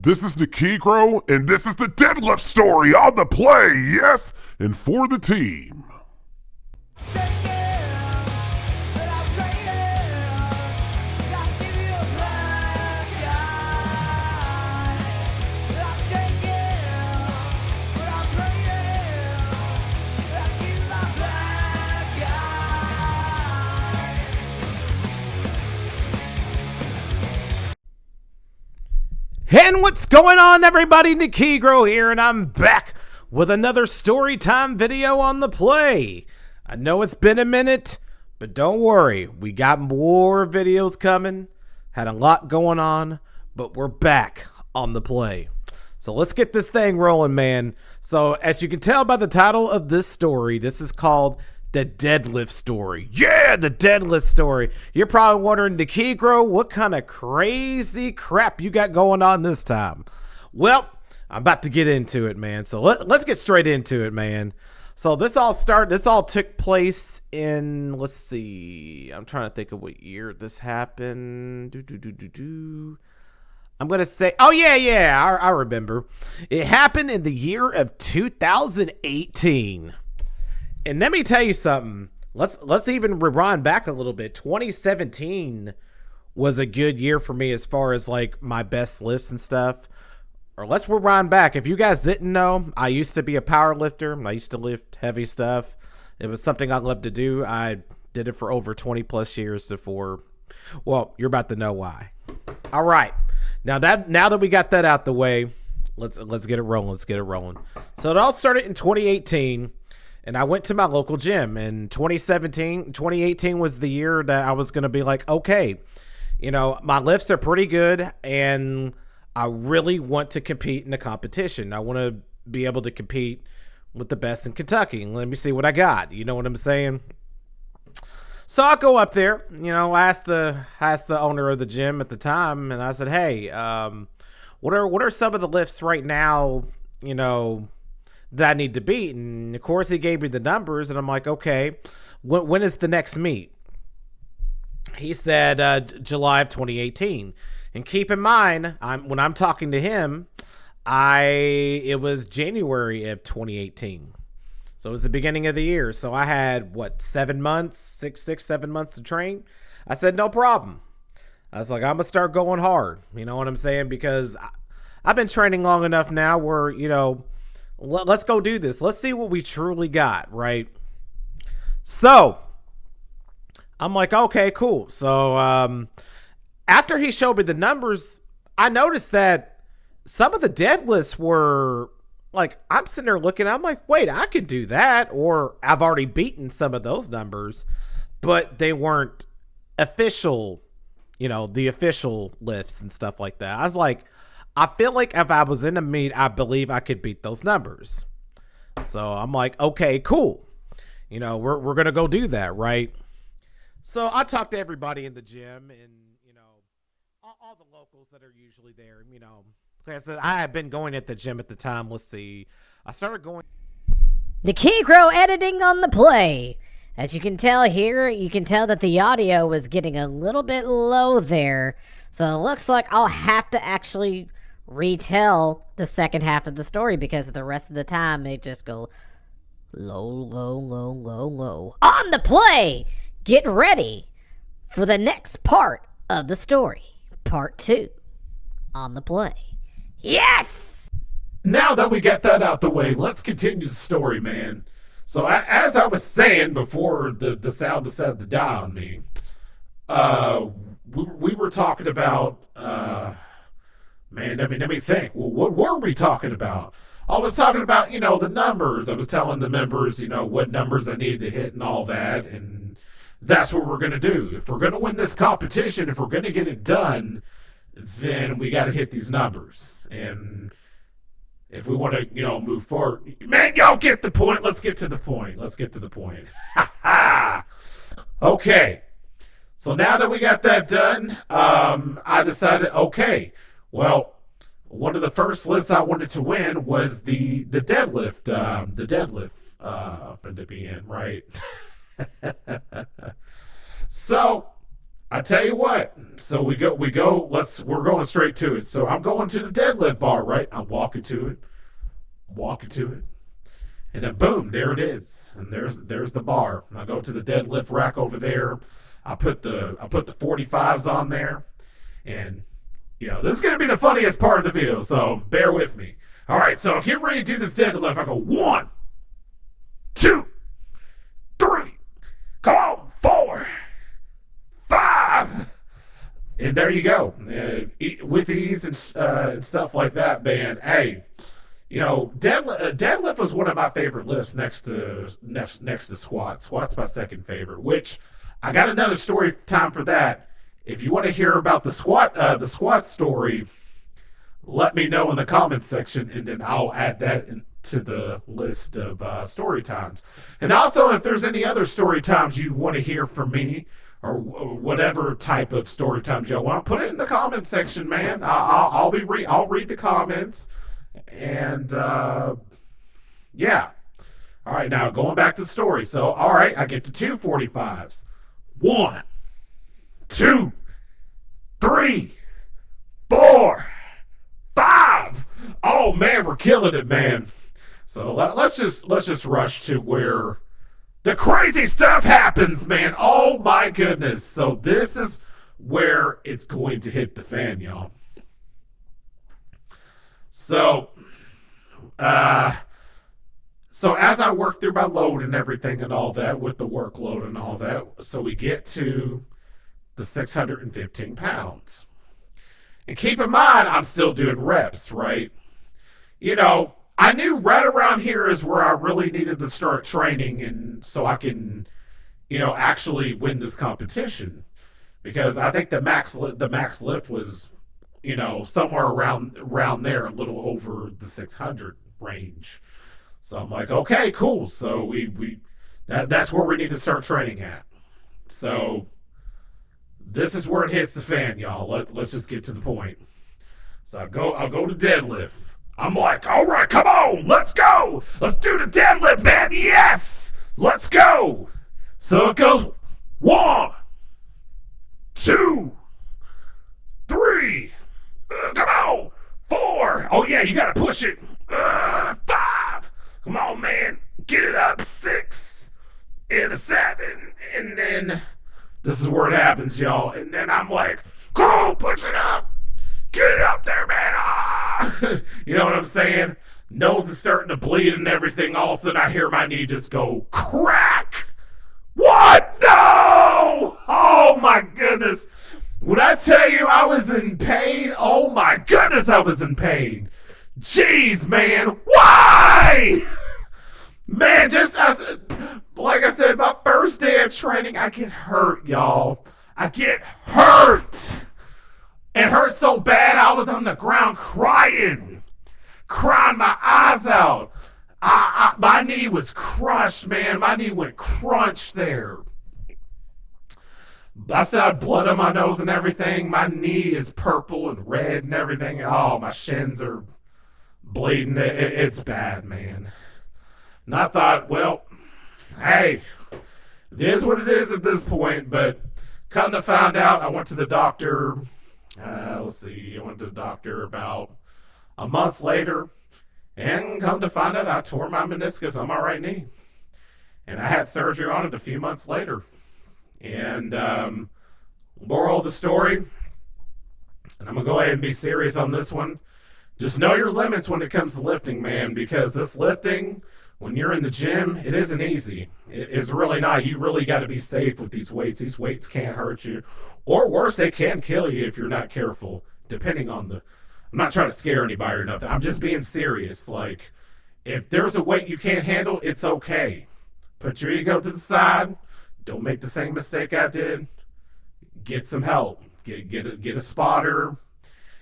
This is Nikigro, and this is the Deadlift Story on the play, yes, and for the team. And what's going on, everybody? Nikigro here, and I'm back with another story time video on the play. I know it's been a minute, but don't worry, we got more videos coming. Had a lot going on, but we're back on the play. So let's get this thing rolling, man. So as you can tell by the title of this story, this is called The Deadlift Story. Yeah, The Deadlift Story. You're probably wondering, Nikigro, what kind of crazy crap you got going on this time? Well, I'm about to get into it, man. So let's get straight into it, man. So this all took place in, let's see, I'm trying to think of what year this happened. I'm going to say, oh yeah, I remember. It happened in the year of 2018. And let me tell you something. Let's even rewind back a little bit. 2017 was a good year for me as far as like my best lifts and stuff. Or let's rewind back. If you guys didn't know, I used to be a power lifter. I used to lift heavy stuff. It was something I loved to do. I did it for over 20 plus years before. Well, you're about to know why. All right. Now that we got that out the way, let's get it rolling. Let's get it rolling. So it all started in 2018. And I went to my local gym in 2018 was the year that I was going to be like, okay, you know, my lifts are pretty good and I really want to compete in a competition. I want to be able to compete with the best in Kentucky. Let me see what I got. You know what I'm saying? So I go up there, you know, I asked the owner of the gym at the time and I said, hey, what are some of the lifts right now, you know, that I need to beat? And of course he gave me the numbers and I'm like, okay, when is the next meet? He said July of 2018. And keep in mind, when I'm talking to him, it was January of 2018. So it was the beginning of the year. So I had what, 7 months, 7 months to train. I said, no problem. I was like, I'm gonna start going hard. You know what I'm saying? Because I've been training long enough now where, you know, let's go do this. Let's see what we truly got, right? So I'm like, okay, cool. So after he showed me the numbers, I noticed that some of the deadlifts were like, I'm sitting there looking, I'm like, wait, I could do that. Or I've already beaten some of those numbers, but they weren't official, you know, the official lifts and stuff like that. I was like, I feel like if I was in a meet, I believe I could beat those numbers. So I'm like, okay, cool. You know, we're going to go do that, right? So I talked to everybody in the gym and, you know, all the locals that are usually there, you know. Like I said, I had been going at the gym at the time. Let's see. I started going. Nikigro editing on the play. As you can tell here, you can tell that the audio was getting a little bit low there. So it looks like I'll have to actually retell the second half of the story because the rest of the time they just go low, low, low, low, low. On the play! Get ready for the next part of the story. Part 2. On the play. Yes! Now that we got that out the way, let's continue the story, man. So as I was saying before the sound decided to die on me, we were talking about, man, let me think. Well, what were we talking about? I was talking about, you know, the numbers. I was telling the members, you know, what numbers I needed to hit and all that. And that's what we're going to do. If we're going to win this competition, if we're going to get it done, then we got to hit these numbers. And if we want to, you know, move forward, man, y'all get the point. Let's get to the point. Ha ha. Okay. So now that we got that done, I decided, okay, well, one of the first lists I wanted to win was the deadlift, to be in, right? So I tell you what. So we go. We're going straight to it. So I'm going to the deadlift bar, right? I'm walking to it, and then boom, there it is. And there's the bar. I go to the deadlift rack over there. I put the 45s on there, and this is gonna be the funniest part of the video. So bear with me. All right, so get ready to do this deadlift. I go 1, 2, 3. Come on, 4, 5. And there you go. With ease and stuff like that, man. Hey, deadlift was one of my favorite lifts next to squat. Squat's my second favorite. Which I got another story time for that. If you want to hear about the squat story, let me know in the comments section, and then I'll add that to the list of story times. And also, if there's any other story times you want to hear from me, or whatever type of story times y'all want, put it in the comment section, man. I'll read the comments, and yeah. All right, now going back to the story. So, all right, I get to 245s. 1, 2, 3, 4, 5. Oh man, we're killing it, man. So let's just rush to where the crazy stuff happens, man. Oh my goodness. So this is where it's going to hit the fan, y'all. So as I work through my load and everything and all that with the workload and all that, so we get to the 615 pounds. And keep in mind, I'm still doing reps, right? I knew right around here is where I really needed to start training, and so I can, actually win this competition. Because I think the max lift was, somewhere around there, a little over the 600 range. So I'm like, okay, cool. So that's where we need to start training at. So this is where it hits the fan, y'all. Let's just get to the point. So I'll go to deadlift. I'm like, all right, come on, let's go. Let's do the deadlift, man. Yes, let's go. So it goes 1, 2, 3. Come on, 4. Oh yeah, you gotta push it. 5. Come on, man, get it up. 6 and a 7, and then this is where it happens, y'all. And then I'm like, go, push it up. Get it up there, man. Ah! You know what I'm saying? Nose is starting to bleed and everything. All of a sudden, I hear my knee just go crack. What? No! Oh, my goodness. When I tell you I was in pain, oh, my goodness, I was in pain. Jeez, man. Why? Man, like I said, my first day of training, I get hurt, y'all. I get hurt. It hurt so bad I was on the ground crying my eyes out. My knee was crushed, man. My knee went crunch there. I still had blood on my nose and everything. My knee is purple and red and everything. Oh, my shins are bleeding. It's bad, man. And I thought, well, hey, it is what it is at this point. But come to find out, I went to the doctor. I went to the doctor about a month later, and come to find out I tore my meniscus on my right knee. And I had surgery on it a few months later. And moral of the story, and I'm going to go ahead and be serious on this one, just know your limits when it comes to lifting, man, because this lifting, when you're in the gym, it isn't easy. It's really not. You really got to be safe with these weights. These weights can't hurt you. Or worse, they can kill you if you're not careful, depending on I'm not trying to scare anybody or nothing. I'm just being serious. Like, if there's a weight you can't handle, it's okay. Put your ego to the side. Don't make the same mistake I did. Get some help. Get a spotter.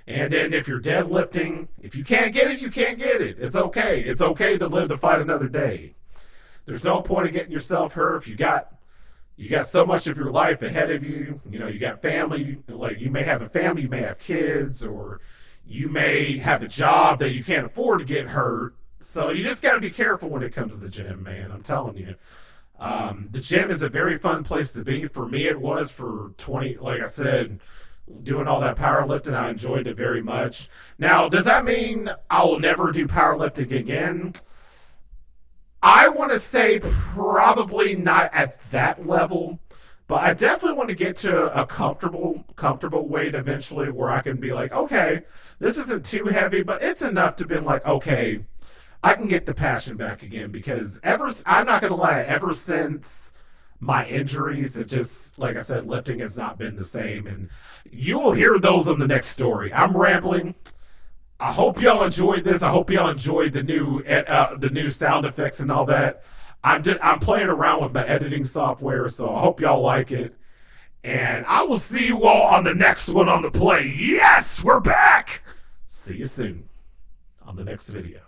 And then if you're deadlifting, if you can't get it, you can't get it. It's okay. It's okay to live to fight another day. There's no point in getting yourself hurt if you got so much of your life ahead of you. You got family. Like, you may have a family, you may have kids, or you may have a job that you can't afford to get hurt. So you just got to be careful when it comes to the gym, man. I'm telling you. The gym is a very fun place to be. For me, it was for 20, like I said, doing all that powerlifting. I enjoyed it very much. Now, does that mean I'll never do powerlifting again? I want to say probably not at that level, but I definitely want to get to a comfortable weight eventually where I can be like, okay, this isn't too heavy, but it's enough to be like, okay, I can get the passion back again. Because I'm not gonna lie, ever since my injuries, it just, like I said, lifting has not been the same, and you will hear those on the next story. I'm rambling. I hope y'all enjoyed this. I hope y'all enjoyed the new sound effects and all that. I'm playing around with my editing software, so I hope y'all like it. And I will see you all on the next one on the play. Yes, we're back. See you soon on the next video.